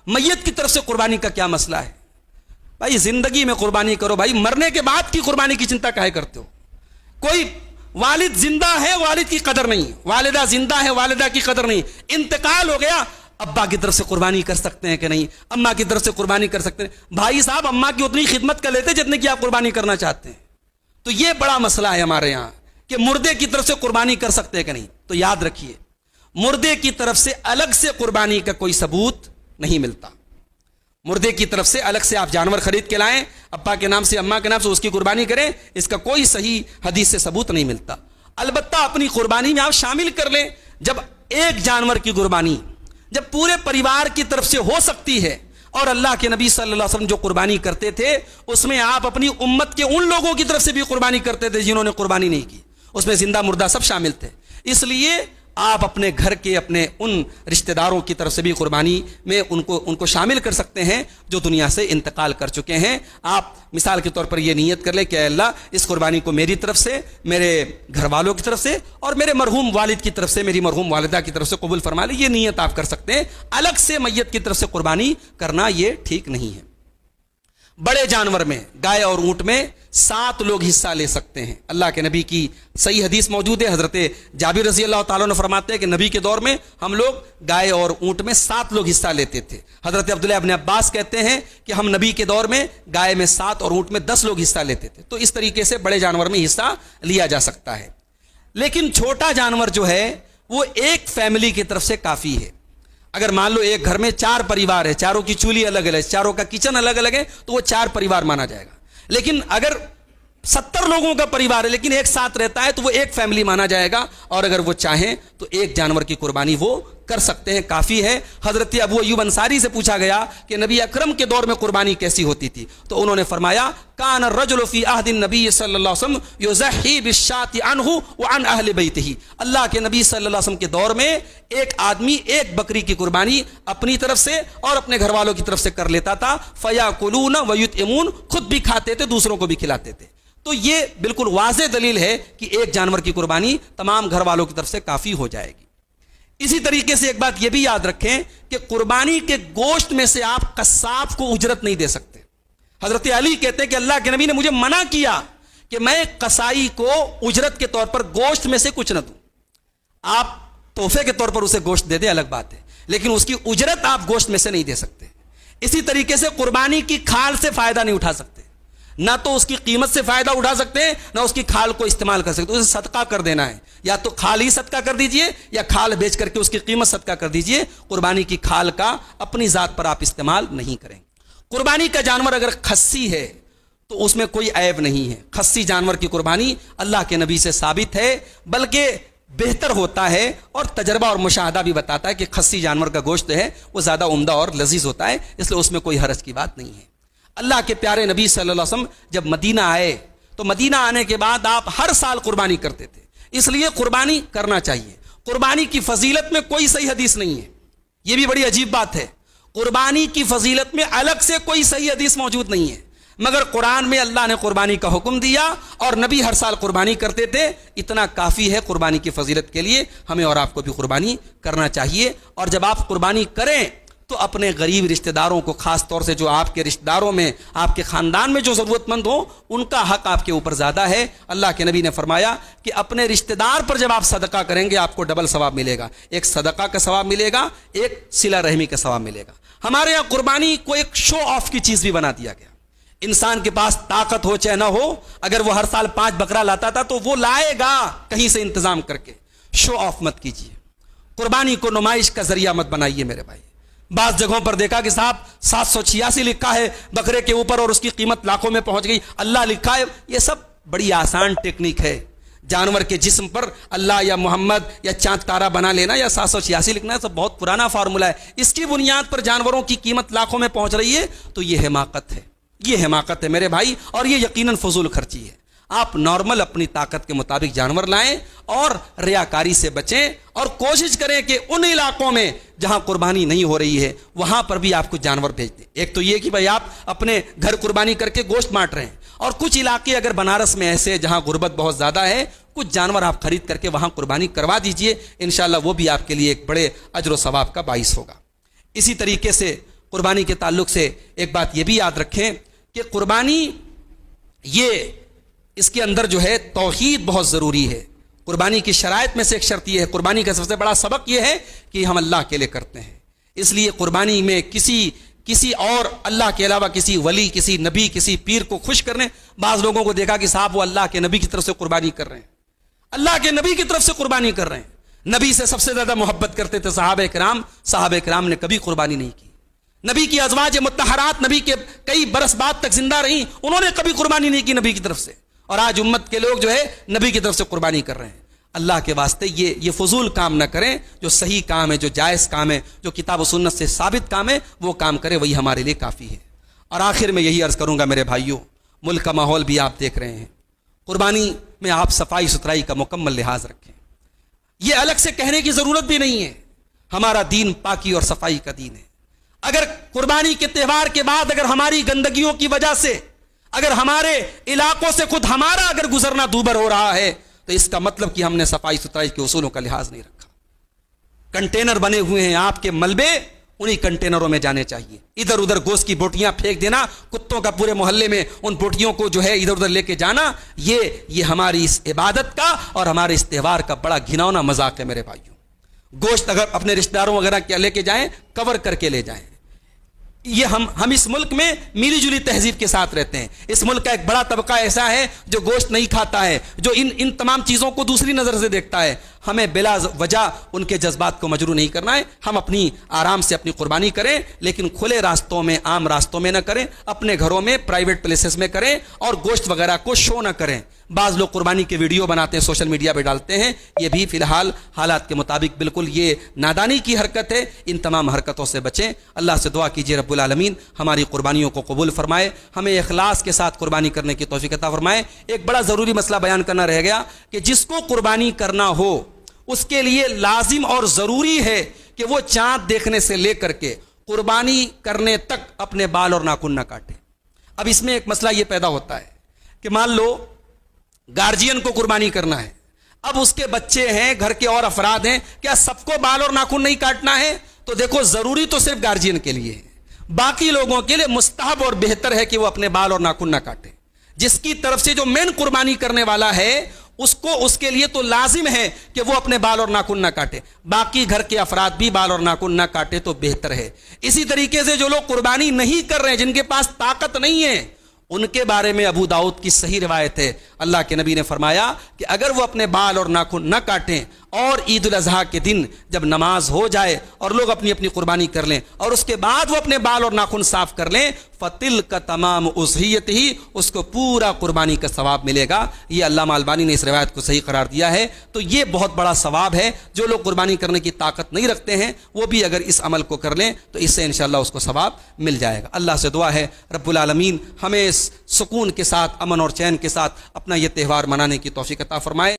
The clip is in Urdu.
میت کی طرف سے قربانی کا کیا مسئلہ ہے؟ بھائی زندگی میں قربانی کرو بھائی، مرنے کے بعد کی قربانی کی چنتا کاہے کرتے ہو؟ کوئی والد زندہ ہے، والد کی قدر نہیں، والدہ زندہ ہے، والدہ کی قدر نہیں، انتقال ہو گیا، ابا کی طرف سے قربانی کر سکتے ہیں کہ نہیں؟ اماں کی طرف سے قربانی کر سکتے ہیں؟ بھائی صاحب اماں کی اتنی خدمت کر لیتے جتنے کی آپ قربانی کرنا چاہتے ہیں۔ تو یہ بڑا مسئلہ ہے ہمارے یہاں کہ مردے کی طرف سے قربانی کر سکتے ہیں کہ نہیں؟ تو یاد رکھیے مردے کی طرف سے الگ سے قربانی کا کوئی ثبوت نہیں ملتا۔ مردے کی طرف سے الگ سے آپ جانور خرید کے لائیں، ابا کے نام سے اماں کے نام سے اس کی قربانی کریں، اس کا کوئی صحیح حدیث سے ثبوت نہیں ملتا۔ البتہ اپنی قربانی میں آپ شامل کر لیں، جب ایک جانور کی قربانی جب پورے پریوار کی طرف سے ہو سکتی ہے، اور اللہ کے نبی صلی اللہ علیہ وسلم جو قربانی کرتے تھے اس میں آپ اپنی امت کے ان لوگوں کی طرف سے بھی قربانی کرتے تھے جنہوں نے قربانی نہیں کی، اس میں زندہ مردہ سب شامل تھے، اس لیے آپ اپنے گھر کے اپنے ان رشتہ داروں کی طرف سے بھی قربانی میں ان کو شامل کر سکتے ہیں جو دنیا سے انتقال کر چکے ہیں۔ آپ مثال کے طور پر یہ نیت کر لیں کہ اے اللہ اس قربانی کو میری طرف سے، میرے گھر والوں کی طرف سے اور میرے مرحوم والد کی طرف سے، میری مرحوم والدہ کی طرف سے قبول فرما لے، یہ نیت آپ کر سکتے ہیں۔ الگ سے میت کی طرف سے قربانی کرنا یہ ٹھیک نہیں ہے۔ بڑے جانور میں گائے اور اونٹ میں 7 لوگ حصہ لے سکتے ہیں۔ اللہ کے نبی کی صحیح حدیث موجود ہے، حضرت جابر رضی اللہ تعالیٰ عنہ فرماتے ہیں کہ نبی کے دور میں ہم لوگ گائے اور اونٹ میں 7 لوگ حصہ لیتے تھے۔ حضرت عبداللہ ابن عباس کہتے ہیں کہ ہم نبی کے دور میں گائے میں 7 اور اونٹ میں 10 لوگ حصہ لیتے تھے۔ تو اس طریقے سے بڑے جانور میں حصہ لیا جا سکتا ہے، لیکن چھوٹا جانور جو ہے وہ ایک فیملی کی طرف سے کافی ہے۔ اگر مان لو ایک گھر میں 4 پریوار ہے، چاروں کی چولھی الگ الگ ہے، چاروں کا کچن الگ الگ ہے، تو وہ 4 پریوار مانا جائے گا۔ لیکن اگر 70 لوگوں کا پریوار ہے لیکن ایک ساتھ رہتا ہے تو وہ ایک فیملی مانا جائے گا، اور اگر وہ چاہیں تو ایک جانور کی قربانی وہ کر سکتے ہیں، کافی ہے۔ حضرت ابو ایوب انصاری سے پوچھا گیا کہ نبی اکرم کے دور میں قربانی کیسی ہوتی تھی، تو انہوں نے فرمایا کان الرجل فی عہد النبی صلی اللہ علیہ وسلم یضحی بالشاۃ عنہ وعن اہل بیتہ۔ اللہ کے نبی صلی اللہ علیہ وسلم کے دور میں ایک آدمی ایک بکری کی قربانی اپنی طرف سے اور اپنے گھر والوں کی طرف سے کر لیتا تھا، فیاکلون ویطعمون، خود بھی کھاتے تھے دوسروں کو بھی کھلاتے تھے۔ تو یہ بالکل واضح دلیل ہے کہ ایک جانور کی قربانی تمام گھر والوں کی طرف سے کافی ہو جائے گی۔ اسی طریقے سے ایک بات یہ بھی یاد رکھیں کہ قربانی کے گوشت میں سے آپ قصاب کو اجرت نہیں دے سکتے۔ حضرت علی کہتے ہیں کہ اللہ کے نبی نے مجھے منع کیا کہ میں قصائی کو اجرت کے طور پر گوشت میں سے کچھ نہ دوں۔ آپ تحفے کے طور پر اسے گوشت دے دیں الگ بات ہے، لیکن اس کی اجرت آپ گوشت میں سے نہیں دے سکتے۔ اسی طریقے سے قربانی کی کھال سے فائدہ نہیں اٹھا سکتے، نہ تو اس کی قیمت سے فائدہ اٹھا سکتے ہیں نہ اس کی کھال کو استعمال کر سکتے، اسے صدقہ کر دینا ہے، یا تو کھال ہی صدقہ کر دیجئے یا کھال بیچ کر کے اس کی قیمت صدقہ کر دیجئے۔ قربانی کی کھال کا اپنی ذات پر آپ استعمال نہیں کریں۔ قربانی کا جانور اگر خصی ہے تو اس میں کوئی عیب نہیں ہے، خصی جانور کی قربانی اللہ کے نبی سے ثابت ہے، بلکہ بہتر ہوتا ہے، اور تجربہ اور مشاہدہ بھی بتاتا ہے کہ خصی جانور کا گوشت ہے وہ زیادہ عمدہ اور لذیذ ہوتا ہے، اس لیے اس میں کوئی حرج کی بات نہیں ہے۔ اللہ کے پیارے نبی صلی اللہ علیہ وسلم جب مدینہ آئے تو مدینہ آنے کے بعد آپ ہر سال قربانی کرتے تھے، اس لیے قربانی کرنا چاہیے۔ قربانی کی فضیلت میں کوئی صحیح حدیث نہیں ہے، یہ بھی بڑی عجیب بات ہے۔ قربانی کی فضیلت میں الگ سے کوئی صحیح حدیث موجود نہیں ہے، مگر قرآن میں اللہ نے قربانی کا حکم دیا اور نبی ہر سال قربانی کرتے تھے، اتنا کافی ہے قربانی کی فضیلت کے لیے۔ ہمیں اور آپ کو بھی قربانی کرنا چاہیے، اور جب آپ قربانی کریں تو اپنے غریب رشتہ داروں کو، خاص طور سے جو آپ کے رشتہ داروں میں، آپ کے خاندان میں جو ضرورت مند ہوں، ان کا حق آپ کے اوپر زیادہ ہے۔ اللہ کے نبی نے فرمایا کہ اپنے رشتہ دار پر جب آپ صدقہ کریں گے آپ کو ڈبل ثواب ملے گا، ایک صدقہ کا ثواب ملے گا، ایک صلہ رحمی کا ثواب ملے گا۔ ہمارے یہاں قربانی کو ایک شو آف کی چیز بھی بنا دیا گیا۔ انسان کے پاس طاقت ہو چاہے نہ ہو، اگر وہ ہر سال 5 بکرا لاتا تھا تو وہ لائے گا کہیں سے انتظام کر کے۔ شو آف مت کیجیے، قربانی کو نمائش کا ذریعہ مت بنائیے میرے بھائی۔ بعض جگہوں پر دیکھا کہ صاحب 786 لکھا ہے بکرے کے اوپر اور اس کی قیمت لاکھوں میں پہنچ گئی، اللہ لکھا ہے۔ یہ سب بڑی آسان ٹیکنیک ہے، جانور کے جسم پر اللہ یا محمد یا چاند تارا بنا لینا یا 786 لکھنا ہے، سب بہت پرانا فارمولہ ہے۔ اس کی بنیاد پر جانوروں کی قیمت لاکھوں میں پہنچ رہی ہے تو یہ حماقت ہے، یہ حماقت ہے میرے بھائی، اور یہ یقیناً فضول خرچی ہے۔ آپ نارمل اپنی طاقت کے مطابق جانور لائیں اور ریاکاری سے بچیں، اور کوشش کریں کہ ان علاقوں میں جہاں قربانی نہیں ہو رہی ہے وہاں پر بھی آپ کو جانور بھیج دیں۔ ایک تو یہ کہ بھائی آپ اپنے گھر قربانی کر کے گوشت بانٹ رہے ہیں، اور کچھ علاقے اگر بنارس میں ایسے جہاں غربت بہت زیادہ ہے، کچھ جانور آپ خرید کر کے وہاں قربانی کروا دیجئے، انشاءاللہ وہ بھی آپ کے لیے ایک بڑے اجر و ثواب کا باعث ہوگا۔ اسی طریقے سے قربانی کے تعلق سے ایک بات یہ بھی یاد رکھیں کہ قربانی یہ اس کے اندر جو ہے توحید بہت ضروری ہے. قربانی کی شرائط میں سے ایک شرط یہ ہے, قربانی کا سب سے بڑا سبق یہ ہے کہ ہم اللہ کے لیے کرتے ہیں. اس لیے قربانی میں کسی اور اللہ کے علاوہ کسی ولی, کسی نبی, کسی پیر کو خوش کرنے. بعض لوگوں کو دیکھا کہ صاحب وہ اللہ کے نبی کی طرف سے قربانی کر رہے ہیں, اللہ کے نبی کی طرف سے قربانی کر رہے ہیں. نبی سے سب سے زیادہ محبت کرتے تھے صحابہ کرام نے کبھی قربانی نہیں کی. نبی کی ازواج مطہرات نبی کے کئی برس بعد تک زندہ رہیں, انہوں نے کبھی قربانی نہیں کی نبی کی طرف سے. اور آج امت کے لوگ جو ہے نبی کی طرف سے قربانی کر رہے ہیں. اللہ کے واسطے یہ فضول کام نہ کریں. جو صحیح کام ہے, جو جائز کام ہے, جو کتاب و سنت سے ثابت کام ہے, وہ کام کرے, وہی ہمارے لیے کافی ہے. اور آخر میں یہی عرض کروں گا میرے بھائیوں, ملک کا ماحول بھی آپ دیکھ رہے ہیں. قربانی میں آپ صفائی ستھرائی کا مکمل لحاظ رکھیں. یہ الگ سے کہنے کی ضرورت بھی نہیں ہے. ہمارا دین پاکی اور صفائی کا دین ہے. اگر قربانی کے تہوار کے بعد اگر ہماری گندگیوں کی وجہ سے اگر ہمارے علاقوں سے خود ہمارا اگر گزرنا دوبر ہو رہا ہے تو اس کا مطلب کہ ہم نے صفائی ستھرائی کے اصولوں کا لحاظ نہیں رکھا. کنٹینر بنے ہوئے ہیں آپ کے ملبے, انہی کنٹینروں میں جانے چاہیے. ادھر ادھر گوشت کی بوٹیاں پھینک دینا, کتوں کا پورے محلے میں ان بوٹیوں کو جو ہے ادھر ادھر لے کے جانا, یہ ہماری اس عبادت کا اور ہمارے اس تہوار کا بڑا گھناؤنا مذاق ہے میرے بھائیوں. گوشت اگر اپنے رشتہ داروں وغیرہ کیا لے کے جائیں, کور کر کے لے جائیں. یہ ہم اس ملک میں میلی جلی تہذیب کے ساتھ رہتے ہیں. اس ملک کا ایک بڑا طبقہ ایسا ہے جو گوشت نہیں کھاتا ہے, جو ان تمام چیزوں کو دوسری نظر سے دیکھتا ہے. ہمیں بلا وجہ ان کے جذبات کو مجروح نہیں کرنا ہے. ہم اپنی آرام سے اپنی قربانی کریں, لیکن کھلے راستوں میں, عام راستوں میں نہ کریں. اپنے گھروں میں, پرائیویٹ پلیسز میں کریں, اور گوشت وغیرہ کو شو نہ کریں. بعض لوگ قربانی کے ویڈیو بناتے ہیں, سوشل میڈیا پہ ڈالتے ہیں. یہ بھی فی الحال حالات کے مطابق بالکل یہ نادانی کی حرکت ہے. ان تمام حرکتوں سے بچیں. اللہ سے دعا کیجیے رب العالمین ہماری قربانیوں کو قبول فرمائے, ہمیں اخلاص کے ساتھ قربانی کرنے کی توفیق عطا فرمائے. ایک بڑا ضروری مسئلہ بیان کرنا رہ گیا کہ جس کو قربانی کرنا ہو اس کے لیے لازم اور ضروری ہے کہ وہ چاند دیکھنے سے لے کر کے قربانی کرنے تک اپنے بال اور ناخن نہ کاٹے. اب اس میں ایک مسئلہ یہ پیدا ہوتا ہے کہ مان لو گارجین کو قربانی کرنا ہے, اب اس کے بچے ہیں, گھر کے اور افراد ہیں, کیا سب کو بال اور ناخن نہیں کاٹنا ہے؟ تو دیکھو ضروری تو صرف گارجین کے لیے ہے, باقی لوگوں کے لیے مستحب اور بہتر ہے کہ وہ اپنے بال اور ناخن نہ کاٹے. جس کی طرف سے جو مین قربانی کرنے والا ہے اس کے لیے تو لازم ہے کہ وہ اپنے بال اور ناخن نہ کاٹے, باقی گھر کے افراد بھی بال اور ناخن نہ کاٹے تو بہتر ہے. اسی طریقے سے جو لوگ قربانی نہیں کر رہے ہیں, جن کے پاس طاقت نہیں ہے, ان کے بارے میں ابو داؤد کی صحیح روایت ہے, اللہ کے نبی نے فرمایا کہ اگر وہ اپنے بال اور ناخن نہ کاٹیں اور عید الاضحیٰ کے دن جب نماز ہو جائے اور لوگ اپنی اپنی قربانی کر لیں اور اس کے بعد وہ اپنے بال اور ناخن صاف کر لیں, فَتِلْكَ تَمَامُ أُضْحِيَتِهِ, اس کو پورا قربانی کا ثواب ملے گا. یہ علامہ البانی نے اس روایت کو صحیح قرار دیا ہے. تو یہ بہت بڑا ثواب ہے. جو لوگ قربانی کرنے کی طاقت نہیں رکھتے ہیں وہ بھی اگر اس عمل کو کر لیں تو اس سے انشاءاللہ اس کو ثواب مل جائے گا. اللہ سے دعا ہے رب العالمین ہمیں سکون کے ساتھ, امن اور چین کے ساتھ اپنا یہ تہوار منانے کی توفیق عطا فرمائے.